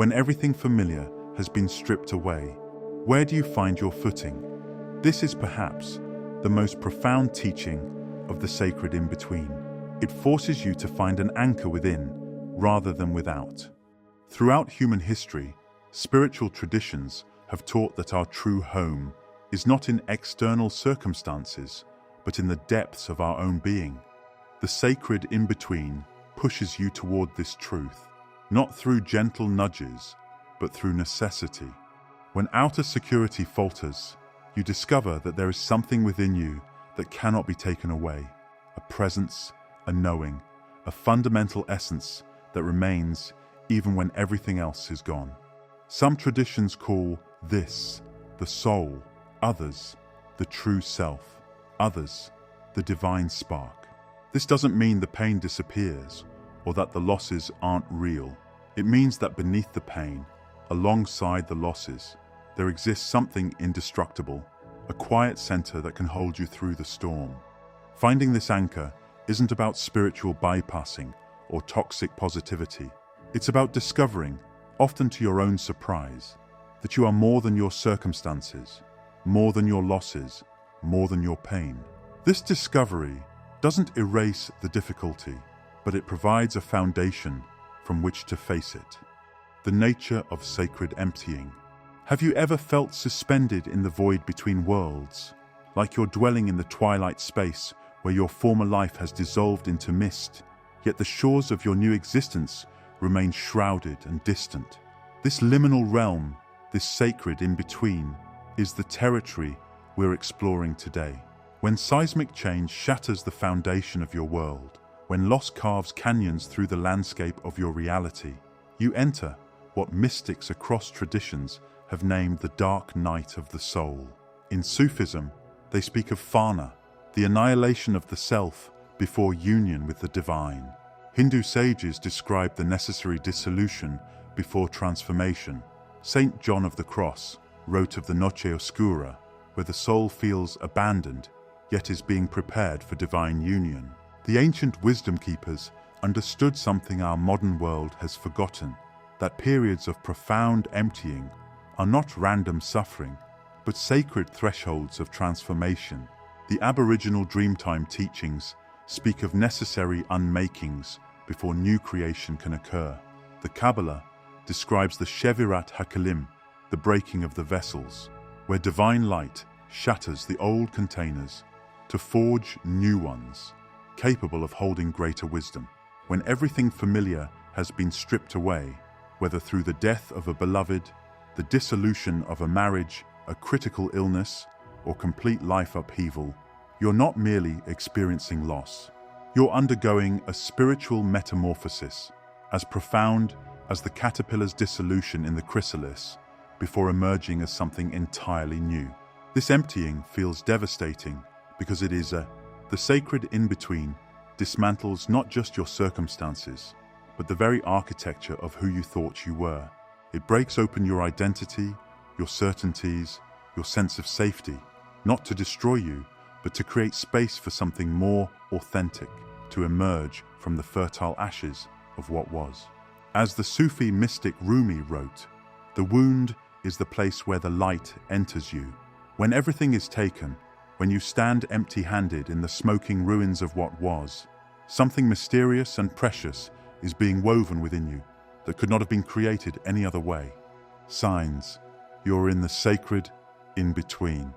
When everything familiar has been stripped away, where do you find your footing? This is perhaps the most profound teaching of the sacred in-between. It forces you to find an anchor within rather than without. Throughout human history, spiritual traditions have taught that our true home is not in external circumstances, but in the depths of our own being. The sacred in-between pushes you toward this truth, not through gentle nudges, but through necessity. When outer security falters, you discover that there is something within you that cannot be taken away, a presence, a knowing, a fundamental essence that remains even when everything else is gone. Some traditions call this the soul, others the true self, others the divine spark. This doesn't mean the pain disappears or that the losses aren't real. It means that beneath the pain, alongside the losses, there exists something indestructible, a quiet center that can hold you through the storm. Finding this anchor isn't about spiritual bypassing or toxic positivity. It's about discovering, often to your own surprise, that you are more than your circumstances, more than your losses, more than your pain. This discovery doesn't erase the difficulty, but it provides a foundation from which to face it. The nature of sacred emptying. Have you ever felt suspended in the void between worlds, like you're dwelling in the twilight space where your former life has dissolved into mist, yet the shores of your new existence remain shrouded and distant? This liminal realm, this sacred in-between, is the territory we're exploring today. When seismic change shatters the foundation of your world, when loss carves canyons through the landscape of your reality, you enter what mystics across traditions have named the dark night of the soul. In Sufism, they speak of fana, the annihilation of the self before union with the divine. Hindu sages describe the necessary dissolution before transformation. Saint John of the Cross wrote of the Noche Oscura, where the soul feels abandoned, yet is being prepared for divine union. The ancient wisdom keepers understood something our modern world has forgotten, that periods of profound emptying are not random suffering, but sacred thresholds of transformation. The Aboriginal Dreamtime teachings speak of necessary unmakings before new creation can occur. The Kabbalah describes the Shevirat HaKalim, the breaking of the vessels, where divine light shatters the old containers to forge new ones, capable of holding greater wisdom. When everything familiar has been stripped away, whether through the death of a beloved, the dissolution of a marriage, a critical illness, or complete life upheaval, you're not merely experiencing loss. You're undergoing a spiritual metamorphosis, as profound as the caterpillar's dissolution in the chrysalis, before emerging as something entirely new. This emptying feels devastating because it is the sacred in-between dismantles not just your circumstances, but the very architecture of who you thought you were. It breaks open your identity, your certainties, your sense of safety, not to destroy you, but to create space for something more authentic, to emerge from the fertile ashes of what was. As the Sufi mystic Rumi wrote, "The wound is the place where the light enters you. When everything is taken, when you stand empty-handed in the smoking ruins of what was, something mysterious and precious is being woven within you that could not have been created any other way." Signs, you're in the sacred in-between.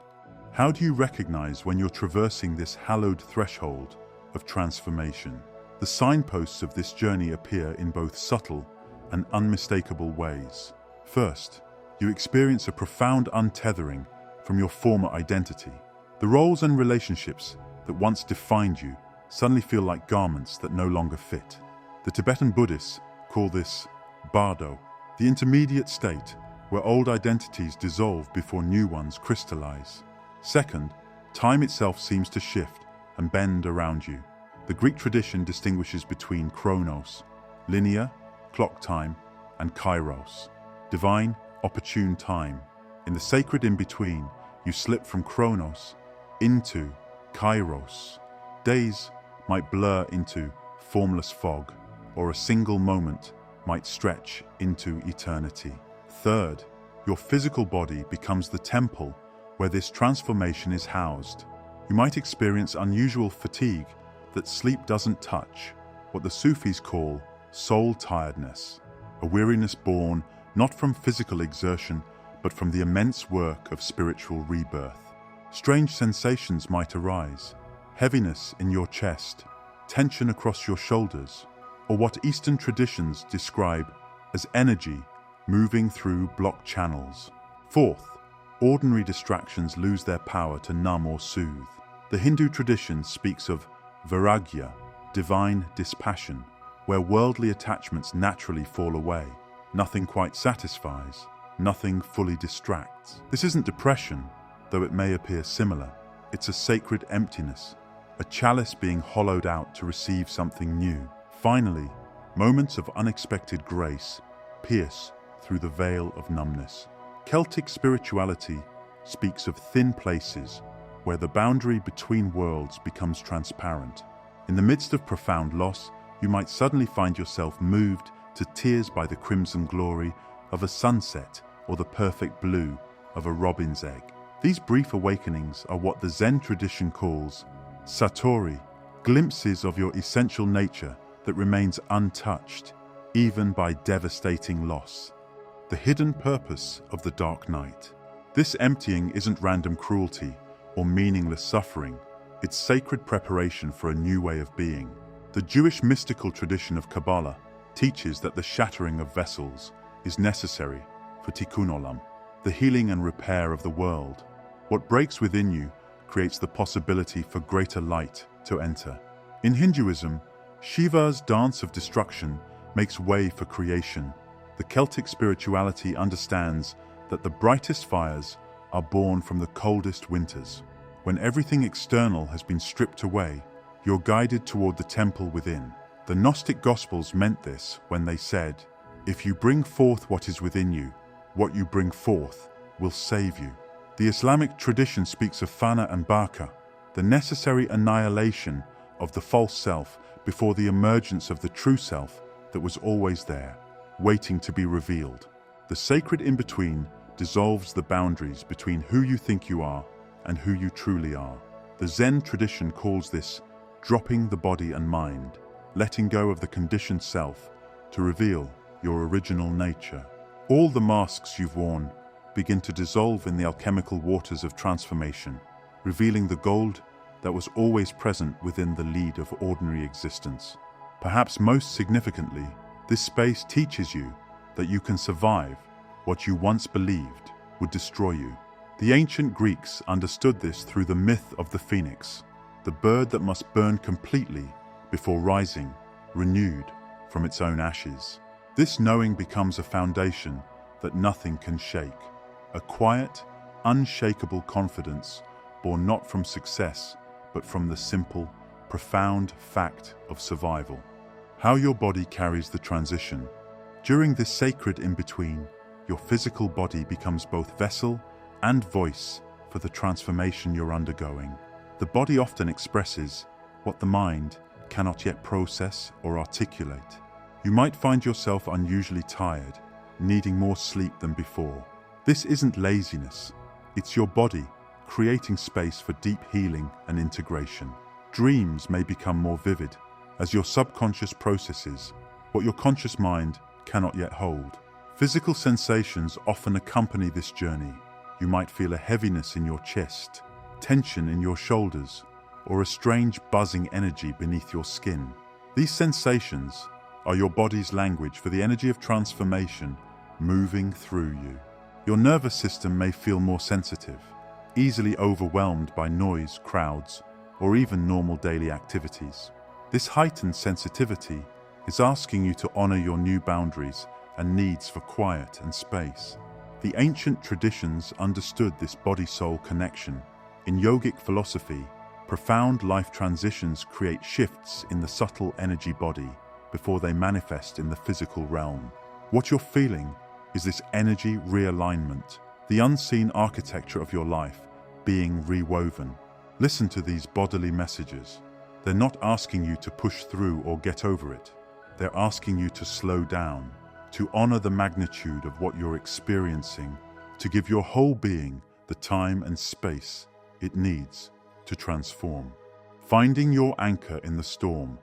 How do you recognize when you're traversing this hallowed threshold of transformation? The signposts of this journey appear in both subtle and unmistakable ways. First, you experience a profound untethering from your former identity. The roles and relationships that once defined you suddenly feel like garments that no longer fit. The Tibetan Buddhists call this bardo, the intermediate state where old identities dissolve before new ones crystallize. Second, time itself seems to shift and bend around you. The Greek tradition distinguishes between chronos, linear, clock time, and kairos, divine, opportune time. In the sacred in-between, you slip from chronos into kairos. Days might blur into formless fog, or a single moment might stretch into eternity. Third, your physical body becomes the temple where this transformation is housed. You might experience unusual fatigue that sleep doesn't touch, what the Sufis call soul tiredness, a weariness born not from physical exertion, but from the immense work of spiritual rebirth. Strange sensations might arise, heaviness in your chest, tension across your shoulders, or what Eastern traditions describe as energy moving through blocked channels. Fourth, ordinary distractions lose their power to numb or soothe. The Hindu tradition speaks of vairagya, divine dispassion, where worldly attachments naturally fall away. Nothing quite satisfies, nothing fully distracts. This isn't depression, though it may appear similar. It's a sacred emptiness, a chalice being hollowed out to receive something new. Finally, moments of unexpected grace pierce through the veil of numbness. Celtic spirituality speaks of thin places where the boundary between worlds becomes transparent. In the midst of profound loss, you might suddenly find yourself moved to tears by the crimson glory of a sunset or the perfect blue of a robin's egg. These brief awakenings are what the Zen tradition calls satori, glimpses of your essential nature that remains untouched, even by devastating loss. The hidden purpose of the dark night. This emptying isn't random cruelty or meaningless suffering. It's sacred preparation for a new way of being. The Jewish mystical tradition of Kabbalah teaches that the shattering of vessels is necessary for tikkun olam, the healing and repair of the world. What breaks within you creates the possibility for greater light to enter. In Hinduism, Shiva's dance of destruction makes way for creation. The Celtic spirituality understands that the brightest fires are born from the coldest winters. When everything external has been stripped away, you're guided toward the temple within. The Gnostic Gospels meant this when they said, "If you bring forth what is within you, what you bring forth will save you." The Islamic tradition speaks of fana and baqa, the necessary annihilation of the false self before the emergence of the true self that was always there, waiting to be revealed. The sacred in-between dissolves the boundaries between who you think you are and who you truly are. The Zen tradition calls this dropping the body and mind, letting go of the conditioned self to reveal your original nature. All the masks you've worn begin to dissolve in the alchemical waters of transformation, revealing the gold that was always present within the lead of ordinary existence. Perhaps most significantly, this space teaches you that you can survive what you once believed would destroy you. The ancient Greeks understood this through the myth of the phoenix, the bird that must burn completely before rising, renewed from its own ashes. This knowing becomes a foundation that nothing can shake, a quiet, unshakable confidence born not from success, but from the simple, profound fact of survival. How your body carries the transition. During this sacred in-between, your physical body becomes both vessel and voice for the transformation you're undergoing. The body often expresses what the mind cannot yet process or articulate. You might find yourself unusually tired, needing more sleep than before. This isn't laziness, it's your body creating space for deep healing and integration. Dreams may become more vivid as your subconscious processes what your conscious mind cannot yet hold. Physical sensations often accompany this journey. You might feel a heaviness in your chest, tension in your shoulders, or a strange buzzing energy beneath your skin. These sensations are your body's language for the energy of transformation moving through you. Your nervous system may feel more sensitive, easily overwhelmed by noise, crowds, or even normal daily activities. This heightened sensitivity is asking you to honor your new boundaries and needs for quiet and space. The ancient traditions understood this body-soul connection. In yogic philosophy, profound life transitions create shifts in the subtle energy body before they manifest in the physical realm. What you're feeling is this energy realignment, the unseen architecture of your life being rewoven. Listen to these bodily messages. They're not asking you to push through or get over it. They're asking you to slow down, to honor the magnitude of what you're experiencing, to give your whole being the time and space it needs to transform. Finding your anchor in the storm.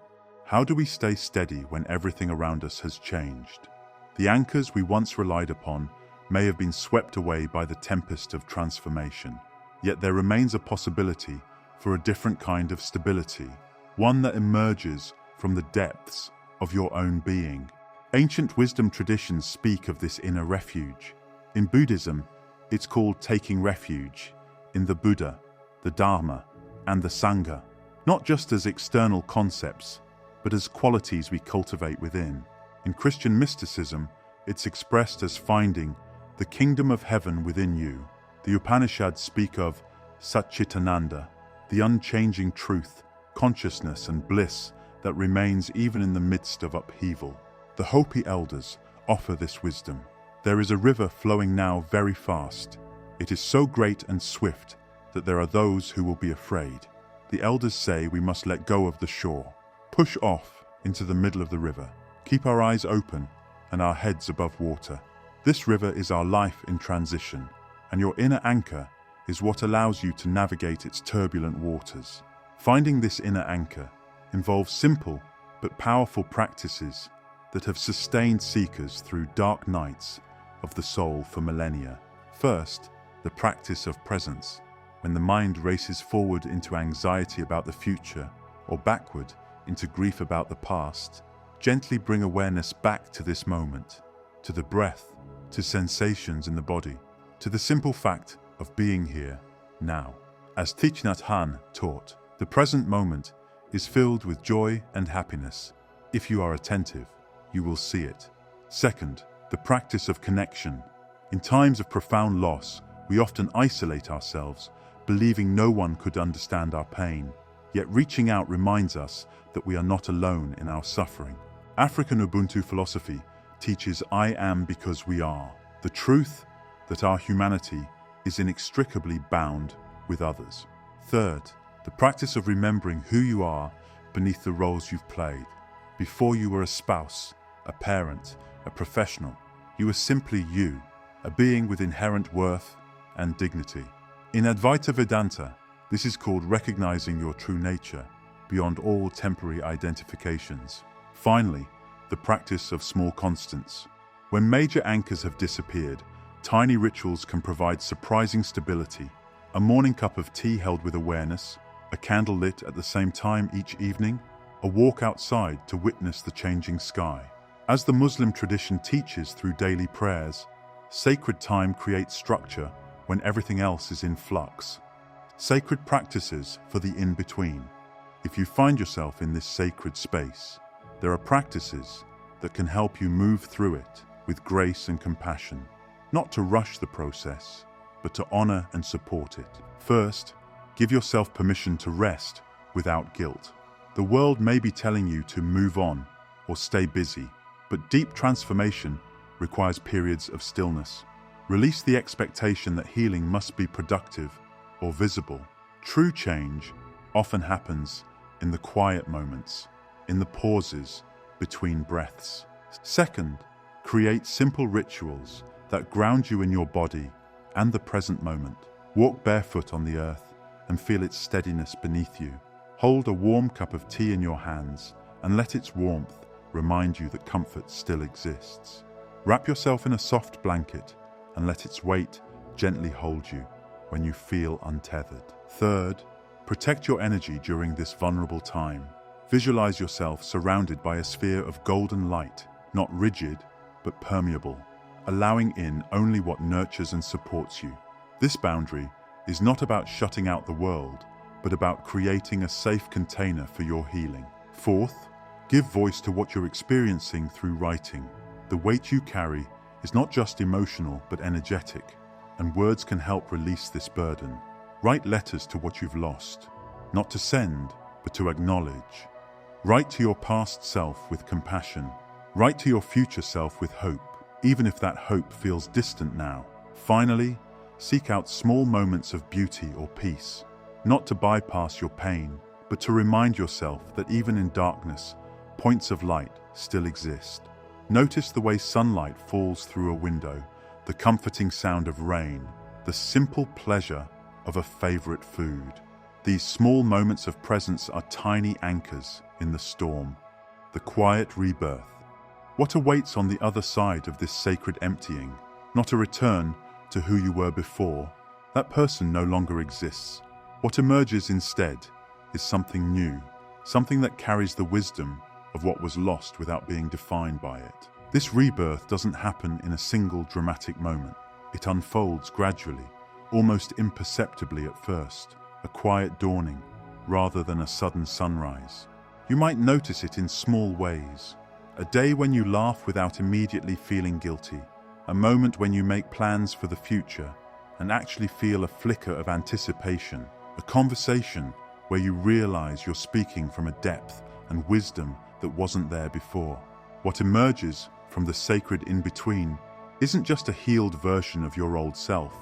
How do we stay steady when everything around us has changed? The anchors we once relied upon may have been swept away by the tempest of transformation. Yet there remains a possibility for a different kind of stability, one that emerges from the depths of your own being. Ancient wisdom traditions speak of this inner refuge. In Buddhism, it's called taking refuge in the Buddha, the Dharma, and the Sangha, not just as external concepts, but as qualities we cultivate within. In Christian mysticism, it's expressed as finding the kingdom of heaven within you. The Upanishads speak of Satchitananda, the unchanging truth, consciousness, and bliss that remains even in the midst of upheaval. The Hopi elders offer this wisdom. There is a river flowing now very fast. It is so great and swift that there are those who will be afraid. The elders say we must let go of the shore, push off into the middle of the river, keep our eyes open and our heads above water. This river is our life in transition, and your inner anchor is what allows you to navigate its turbulent waters. Finding this inner anchor involves simple but powerful practices that have sustained seekers through dark nights of the soul for millennia. First, the practice of presence. When the mind races forward into anxiety about the future or backward into grief about the past, gently bring awareness back to this moment, to the breath, to sensations in the body, to the simple fact of being here, now. As Thich Nhat Hanh taught, the present moment is filled with joy and happiness. If you are attentive, you will see it. Second, the practice of connection. In times of profound loss, we often isolate ourselves, believing no one could understand our pain. Yet reaching out reminds us that we are not alone in our suffering. African Ubuntu philosophy teaches I am because we are. The truth that our humanity is inextricably bound with others. Third, the practice of remembering who you are beneath the roles you've played. Before you were a spouse, a parent, a professional, you were simply you, a being with inherent worth and dignity. In Advaita Vedanta, this is called recognizing your true nature beyond all temporary identifications. Finally, the practice of small constants. When major anchors have disappeared, tiny rituals can provide surprising stability. A morning cup of tea held with awareness, a candle lit at the same time each evening, a walk outside to witness the changing sky. As the Muslim tradition teaches through daily prayers, sacred time creates structure when everything else is in flux. Sacred practices for the in-between. If you find yourself in this sacred space, there are practices that can help you move through it with grace and compassion, not to rush the process, but to honor and support it. First, give yourself permission to rest without guilt. The world may be telling you to move on or stay busy, but deep transformation requires periods of stillness. Release the expectation that healing must be productive or visible. True change often happens in the quiet moments, in the pauses between breaths. Second, create simple rituals that ground you in your body and the present moment. Walk barefoot on the earth and feel its steadiness beneath you. Hold a warm cup of tea in your hands and let its warmth remind you that comfort still exists. Wrap yourself in a soft blanket and let its weight gently hold you when you feel untethered. Third, protect your energy during this vulnerable time. Visualize yourself surrounded by a sphere of golden light, not rigid, but permeable, allowing in only what nurtures and supports you. This boundary is not about shutting out the world, but about creating a safe container for your healing. Fourth, give voice to what you're experiencing through writing. The weight you carry is not just emotional, but energetic, and words can help release this burden. Write letters to what you've lost, not to send, but to acknowledge. Write to your past self with compassion. Write to your future self with hope, even if that hope feels distant now. Finally, seek out small moments of beauty or peace, not to bypass your pain, but to remind yourself that even in darkness, points of light still exist. Notice the way sunlight falls through a window, the comforting sound of rain, the simple pleasure of a favorite food. These small moments of presence are tiny anchors in the storm. The quiet rebirth. What awaits on the other side of this sacred emptying? Not a return to who you were before. That person no longer exists. What emerges instead is something new, something that carries the wisdom of what was lost without being defined by it. This rebirth doesn't happen in a single dramatic moment. It unfolds gradually, almost imperceptibly at first, a quiet dawning rather than a sudden sunrise. You might notice it in small ways. A day when you laugh without immediately feeling guilty, a moment when you make plans for the future and actually feel a flicker of anticipation, a conversation where you realize you're speaking from a depth and wisdom that wasn't there before. What emerges from the sacred in-between isn't just a healed version of your old self,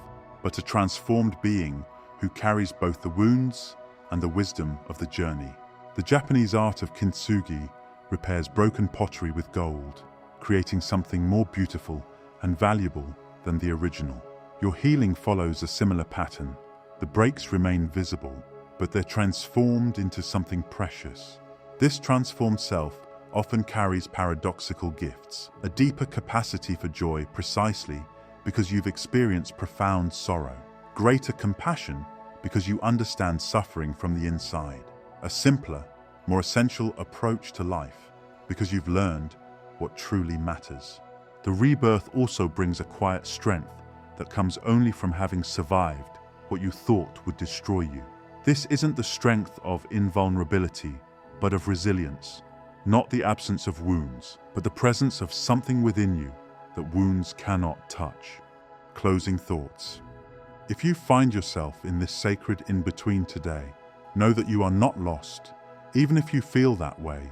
but a transformed being who carries both the wounds and the wisdom of the journey. The Japanese art of kintsugi repairs broken pottery with gold, creating something more beautiful and valuable than the original. Your healing follows a similar pattern. The breaks remain visible, but they're transformed into something precious. This transformed self often carries paradoxical gifts, a deeper capacity for joy precisely because you've experienced profound sorrow, greater compassion because you understand suffering from the inside, a simpler, more essential approach to life because you've learned what truly matters. The rebirth also brings a quiet strength that comes only from having survived what you thought would destroy you. This isn't the strength of invulnerability, but of resilience, not the absence of wounds, but the presence of something within you that wounds cannot touch. Closing thoughts. If you find yourself in this sacred in-between today, know that you are not lost. Even if you feel that way,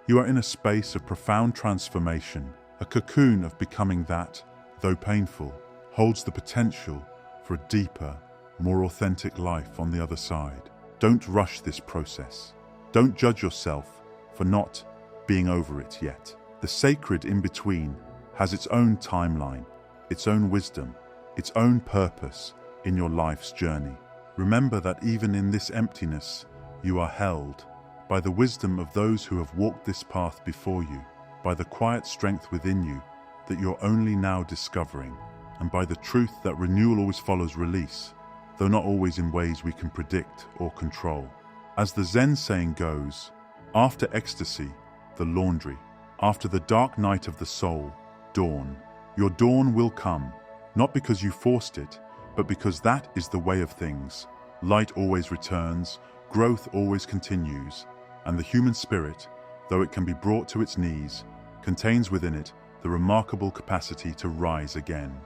you are in a space of profound transformation, a cocoon of becoming that, though painful, holds the potential for a deeper, more authentic life on the other side. Don't rush this process. Don't judge yourself for not being over it yet. The sacred in-between has its own timeline, its own wisdom, its own purpose in your life's journey. Remember that even in this emptiness, you are held by the wisdom of those who have walked this path before you, by the quiet strength within you that you're only now discovering, and by the truth that renewal always follows release, though not always in ways we can predict or control. As the Zen saying goes, after ecstasy, the laundry. After the dark night of the soul, dawn. Your dawn will come, not because you forced it, but because that is the way of things. Light always returns, growth always continues, and the human spirit, though it can be brought to its knees, contains within it the remarkable capacity to rise again.